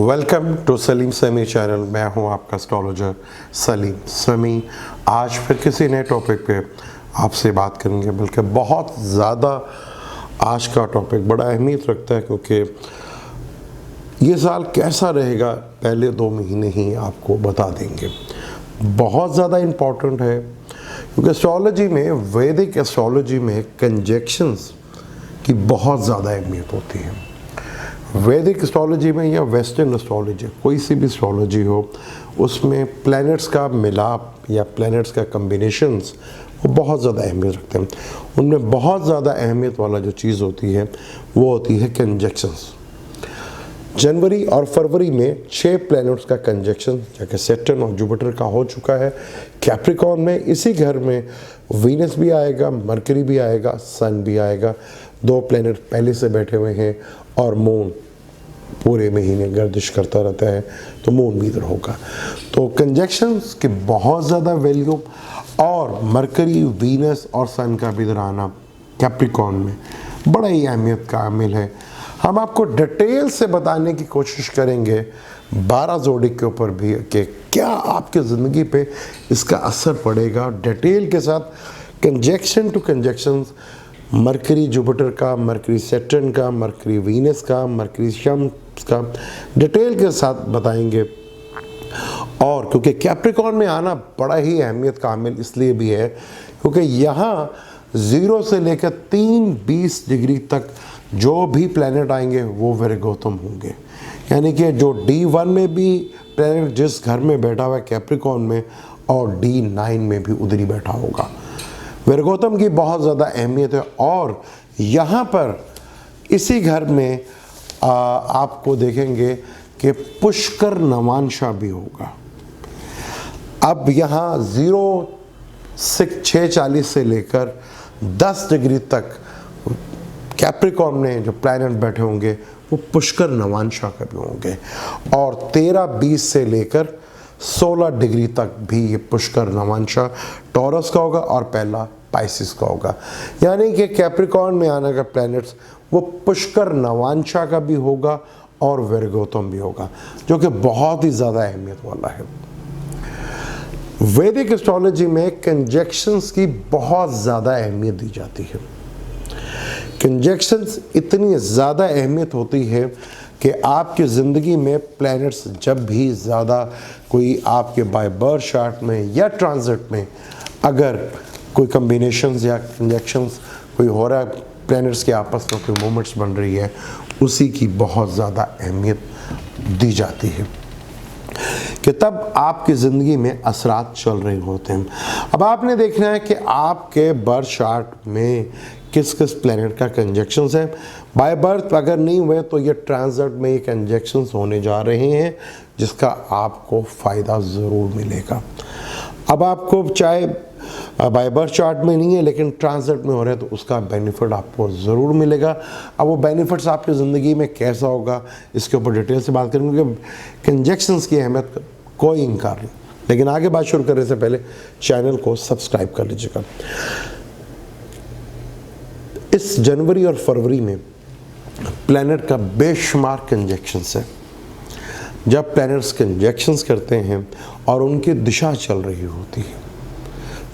Welcome to Salim समी channel. मैं हूं आपका एस्ट्रोलॉजर सलीम समी। आज फिर किसी नए टॉपिक पे आपसे बात करेंगे, बल्कि बहुत ज़्यादा आज का टॉपिक बड़ा अहमियत रखता है, क्योंकि ये साल कैसा रहेगा पहले 2 महीने ही आपको बता देंगे। बहुत ज़्यादा इम्पॉर्टेंट है, क्योंकि एस्ट्रोलॉजी में, वैदिक एस्ट्रोलॉजी में कंजक्शंस की बहुत ज़्यादा अहमियत होती है। वैदिक एस्ट्रोलॉजी में या वेस्टर्न एस्ट्रोलॉजी, कोई सी भी एस्ट्रोलॉजी हो, उसमें प्लैनेट्स का मिलाप या प्लैनेट्स का कम्बिनेशंस वो बहुत ज़्यादा अहमियत रखते हैं। उनमें बहुत ज़्यादा अहमियत वाला जो चीज़ होती है वो होती है कंजक्शंस। जनवरी और फरवरी में 6 प्लैनेट्स का कंजक्शन, जैसे सैटर्न और जुपिटर का हो चुका है कैप्रिकॉर्न में। इसी घर में वीनस भी आएगा, मरकरी भी आएगा, सन भी आएगा। 2 प्लैनेट पहले से बैठे हुए हैं और मून पूरे महीने गर्दिश करता रहता है, तो मून भी इधर होगा। तो कंजक्शंस की बहुत ज़्यादा वैल्यू, और मरकरी, वीनस और सन का भी इधर आना कैप्रिकॉर्न में बड़ा ही अहमियत का आमिल है। हम आपको डिटेल से बताने की कोशिश करेंगे 12 जोड़ी के ऊपर भी कि क्या आपके ज़िंदगी पे इसका असर पड़ेगा, डिटेल के साथ conjunction to conjunctions, Mercury Jupiter का, मरकरी सैटर्न का, मरकरी वीनस का, मरकरी शम्स का डिटेल के साथ बताएंगे। और क्योंकि कैप्रिकॉर्न में आना बड़ा ही अहमियत का आमिल इसलिए भी है, क्योंकि यहाँ 0 से लेकर 3-20 डिग्री तक जो भी प्लैनेट आएंगे वो विरगोतम होंगे। यानी कि जो D1 में भी प्लैनेट जिस घर में बैठा हुआ है कैप्रिकॉर्न में, और D9 में भी उधर ही बैठा होगा। विरगोतम की बहुत ज़्यादा अहमियत है। और यहाँ पर इसी घर में आपको देखेंगे कि पुष्कर नवांशा भी होगा। अब यहाँ 6:40 से लेकर 10 डिग्री तक कैप्रिकॉर्न में जो प्लैनेट बैठे होंगे वो पुष्कर नवांशा का भी होंगे। और 13:20 से लेकर 16 डिग्री तक भी ये पुष्कर नवांशा टॉरस का होगा और पहला पाइसिस का होगा। यानी कि कैप्रिकॉर्न में आने का प्लैनेट्स वो पुष्कर नवांशा का भी होगा और विरगोतम भी होगा, जो कि बहुत ही ज़्यादा अहमियत वाला है। वैदिक एस्ट्रोलॉजी में कंजक्शंस की बहुत ज़्यादा अहमियत दी जाती है। कंजक्शंस इतनी ज़्यादा अहमियत होती है कि आपकी ज़िंदगी में प्लैनेट्स जब भी ज़्यादा कोई आपके बाय बर्थ चार्ट में या ट्रांजिट में अगर कोई कम्बिनेशंस या कंजक्शंस कोई हो रहा है, प्लैनेट्स के आपस में कोई मूवमेंट्स बन रही है, उसी की बहुत ज़्यादा अहमियत दी जाती है कि तब आपकी ज़िंदगी में असरात चल रहे होते हैं। अब आपने देखना है कि आपके बर्थ चार्ट में किस किस प्लैनेट का कंजक्शंस है। बाय बर्थ अगर नहीं हुए तो ये ट्रांजिट में ये कंजक्शंस होने जा रहे हैं, जिसका आपको फ़ायदा ज़रूर मिलेगा। अब आपको चाहे बाय बर्थ चार्ट में नहीं है लेकिन ट्रांजिट में हो रहा है, तो उसका बेनिफिट आपको ज़रूर मिलेगा। अब वो बेनिफिट्स आपकी ज़िंदगी में कैसा होगा, इसके ऊपर डिटेल से बात करेंगे, क्योंकि कंजक्शंस की अहमियत कोई इनकार नहीं। लेकिन आगे बात शुरू करने से पहले चैनल को सब्सक्राइब कर लीजिएगा। इस जनवरी और फरवरी में प्लैनेट का बेशुमार कंजक्शंस है। जब प्लैनेट्स कंजक्शंस करते हैं और उनकी दिशा चल रही होती है,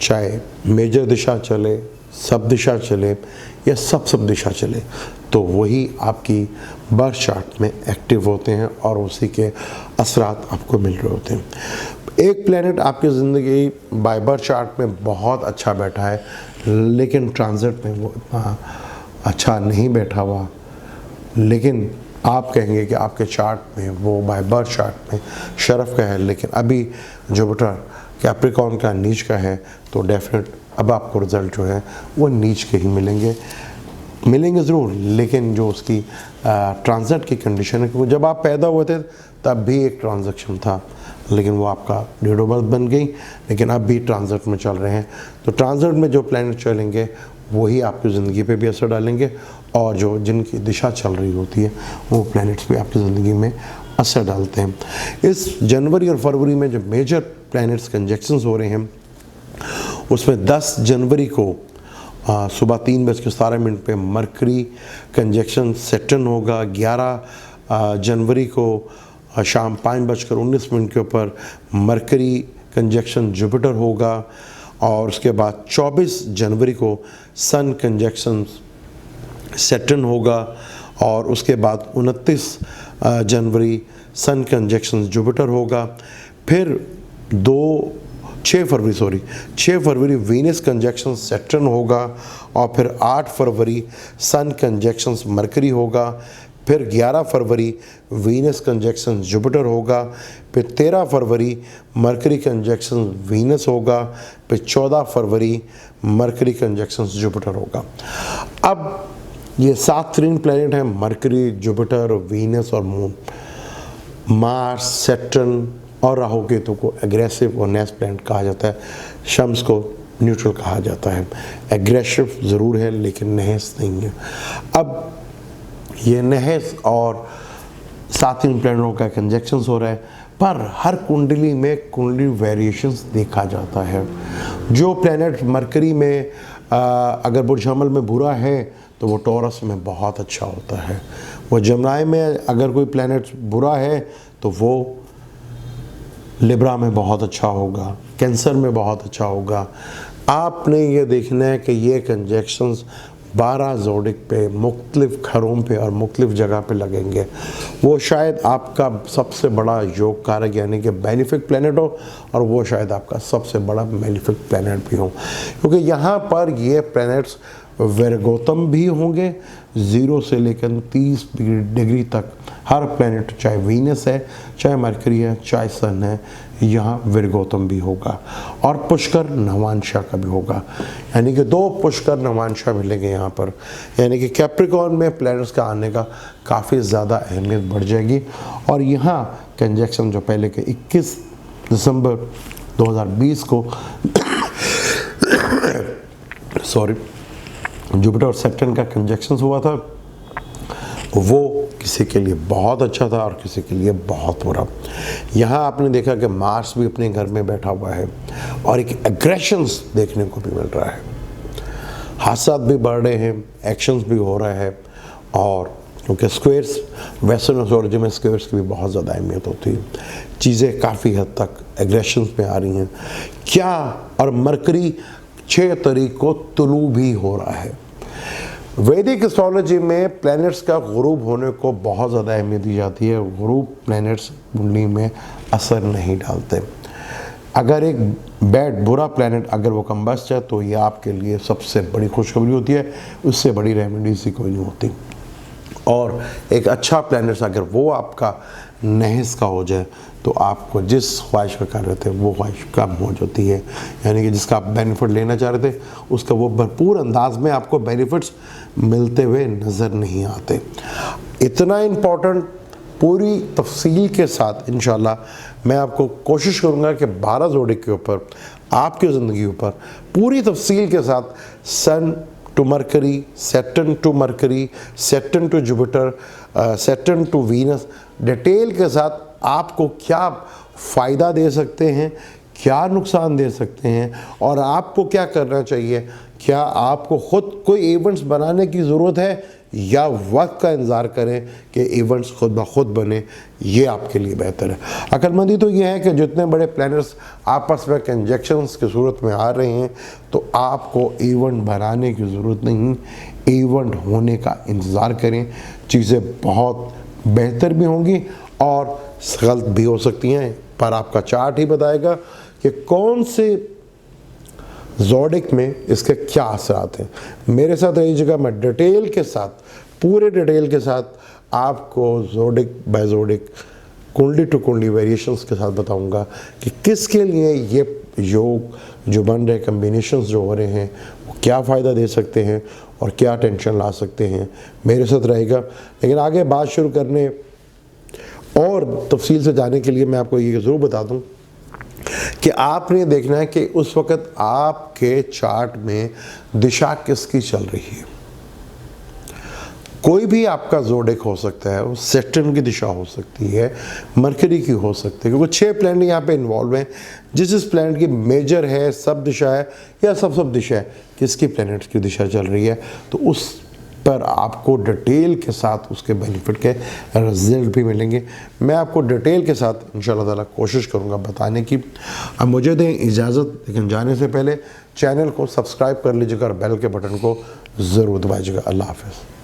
चाहे मेजर दिशा चले, सब दिशा चले या सब दिशा चले, तो वही आपकी बर्थ चार्ट में एक्टिव होते हैं और उसी के असरात आपको मिल रहे होते हैं। एक प्लैनेट आपकी ज़िंदगी बाय बर्थ चार्ट में बहुत अच्छा बैठा है, लेकिन ट्रांजिट में वो इतना अच्छा नहीं बैठा हुआ, लेकिन आप कहेंगे कि आपके चार्ट में वो बाय बर्थ चार्ट में शरफ का है, लेकिन अभी जुपिटर कैप्रिकॉर्न का नीच का है, तो डेफिनेट अब आपको रिज़ल्ट जो है वो नीच के ही मिलेंगे ज़रूर। लेकिन जो उसकी ट्रांजिट की कंडीशन है कि वो जब आप पैदा हुए थे तब भी एक ट्रांजैक्शन था, लेकिन वो आपका डेट ऑफ बर्थ बन गई, लेकिन अब भी ट्रांजिट में चल रहे हैं। तो ट्रांजिट में जो प्लैनेट चलेंगे वही आपकी ज़िंदगी पे भी असर डालेंगे, और जो जिनकी दिशा चल रही होती है वो प्लैनेट्स भी आपकी ज़िंदगी में असर डालते हैं। इस जनवरी और फरवरी में जो मेजर प्लैनेट्स कंजक्शंस हो रहे हैं, उसमें 10 जनवरी को सुबह 3:17 पे मरकरी कंजक्शन सैटर्न होगा। 11 जनवरी को शाम 5:19 के ऊपर मरकरी कंजक्शन जुपिटर होगा, और उसके बाद 24 जनवरी को सन कंजक्शन सैटर्न होगा, और उसके बाद 29 जनवरी सन कंजक्शन जुपिटर होगा। फिर 6 फरवरी वीनस कंजक्शन सैटर्न होगा, और फिर 8 फरवरी सन कंजक्शन मरकरी होगा। फिर 11 फरवरी वीनस कंजक्शन जुपिटर होगा। फिर 13 फरवरी मरकरी कंजक्शन वीनस होगा। फिर 14 फरवरी मरकरी कंजक्शन जुपिटर होगा। अब ये 7 ट्विन प्लैनेट हैं, मरकरी, जुपिटर, वीनस और मून। मार्स, सैटर्न और राहु केतु को एग्रेसिव और नेस प्लैनेट कहा जाता है, शम्स को न्यूट्रल कहा जाता है। एग्रेसिव ज़रूर है लेकिन नहस नहीं है। अब ये नहस और 7 ट्विन प्लैनेटों का कंजक्शंस हो रहा है, पर हर कुंडली में कुंडली वेरिएशंस देखा जाता है। जो प्लैनेट मरकरी में अगर बुर्ज हमल में बुरा है तो वो टॉरस में बहुत अच्छा होता है। वो जमनाई में अगर कोई प्लैनेट बुरा है तो वो लिब्रा में बहुत अच्छा होगा, कैंसर में बहुत अच्छा होगा। आपने ये देखना है कि ये कंजक्शंस 12 ज़ोडिक पे मुख्तलिफ घरों पे और मुख्तलिफ जगह पे लगेंगे। वो शायद आपका सबसे बड़ा योग कारक यानी कि बेनिफिक प्लैनेट हो, और वो शायद आपका सबसे बड़ा मेलिफिक प्लैनेट भी हो, क्योंकि यहाँ पर ये प्लैनेट्स वर्गोत्तम भी होंगे 0 से लेकर 30 डिग्री तक। हर प्लैनेट, चाहे वीनस है, चाहे मरकरी है, चाहे सन है, यहाँ वर्गोत्तम भी होगा, और पुष्कर नवांशा का भी होगा। यानी कि 2 पुष्कर नवांशा मिलेंगे यहाँ पर। यानी कि कैप्रिकॉर्न में प्लैनेट्स का आने का काफ़ी ज़्यादा अहमियत बढ़ जाएगी। और यहाँ कंजक्शन जो पहले के 21 दिसंबर 2020 को जुपिटर और सैटर्न का कंजक्शन हुआ था, वो किसी के लिए बहुत अच्छा था और किसी के लिए बहुत बुरा। यहाँ आपने देखा कि मार्स भी अपने घर में बैठा हुआ है और एक एग्रेशंस देखने को भी मिल रहा है, हादसात भी बढ़ रहे हैं, एक्शंस भी हो रहा है। और क्योंकि स्क्वेयर्स, वेस्टर्न एस्ट्रोलॉजी में स्क्वेयर्स की भी बहुत ज़्यादा अहमियत होती है, चीज़ें काफ़ी हद तक एग्रेशंस में आ रही हैं क्या। और मरकरी 6 तारीख को तुलू भी हो रहा है। वैदिक एस्ट्रोलॉजी में प्लैनेट्स का गुरूब होने को बहुत ज़्यादा अहमियत दी जाती है। गुरूब प्लैनेट्स कुंडली में असर नहीं डालते। अगर एक बुरा प्लैनेट अगर वो कम्बस्ट है तो ये आपके लिए सबसे बड़ी खुशखबरी होती है, उससे बड़ी रेमेडी सी कोई नहीं होती। और एक अच्छा प्लैनेट अगर वो आपका नहस का हो जाए तो आपको जिस ख्वाहिश का कर रहे थे वो ख्वाहिश कम हो जाती है। यानी कि जिसका आप बेनिफिट लेना चाह रहे थे उसका वो भरपूर अंदाज में आपको बेनिफिट्स मिलते हुए नज़र नहीं आते। इतना इम्पोर्टेंट पूरी तफसील के साथ इंशाल्लाह मैं आपको कोशिश करूँगा कि 12 ज़ोडिक के ऊपर, आपकी ज़िंदगी ऊपर पूरी तफसील के साथ sun to Mercury, Saturn to Mercury, Saturn to Jupiter, Saturn to Venus, detail के साथ आपको क्या फ़ायदा दे सकते हैं, क्या नुकसान दे सकते हैं और आपको क्या करना चाहिए। क्या आपको ख़ुद कोई इवेंट्स बनाने की ज़रूरत है या वक्त का इंतज़ार करें कि इवेंट्स खुद ब खुद बने, ये आपके लिए बेहतर है। अक्लमंदी तो ये है कि जितने बड़े प्लैनेट्स आपस में कंजक्शंस की सूरत में आ रहे हैं तो आपको इवेंट बनाने की ज़रूरत नहीं, इवेंट होने का इंतज़ार करें। चीज़ें बहुत बेहतर भी होंगी और गलत भी हो सकती हैं, पर आपका चार्ट ही बताएगा कि कौन से ज़ोडिक में इसके क्या असरात हैं। मेरे साथ रहिएगा, मैं डिटेल के साथ, पूरे डिटेल के साथ आपको ज़ोडिक बाय ज़ोडिक, कुंडली टू कुंडली वेरिएशंस के साथ बताऊंगा कि किसके लिए ये योग जो बन रहे, कम्बिनेशंस जो हो रहे हैं, वो क्या फ़ायदा दे सकते हैं और क्या टेंशन ला सकते हैं। मेरे साथ रहेगा। लेकिन आगे बात शुरू करने और तफसील से जाने के लिए मैं आपको ये ज़रूर बता दूं कि आपने देखना है कि उस वक़्त आपके चार्ट में दिशा किसकी चल रही है। कोई भी आपका ज़ोडिक हो सकता है, वो सैटर्न की दिशा हो सकती है, मरकरी की हो सकती है, क्योंकि 6 प्लैनेट यहाँ पे इन्वॉल्व हैं। जिस प्लैनेट की मेजर है, सब दिशा है या सब दिशा है, किसकी प्लैनेट्स की दिशा चल रही है, तो उस पर आपको डिटेल के साथ उसके बेनिफिट के रिजल्ट भी मिलेंगे। मैं आपको डिटेल के साथ इंशाल्लाह ताला कोशिश करूँगा बताने की। अब मुझे दें इजाज़त, लेकिन जाने से पहले चैनल को सब्सक्राइब कर लीजिएगा और बेल के बटन को ज़रूर दबाइएगा। अल्लाह हाफ़िज़।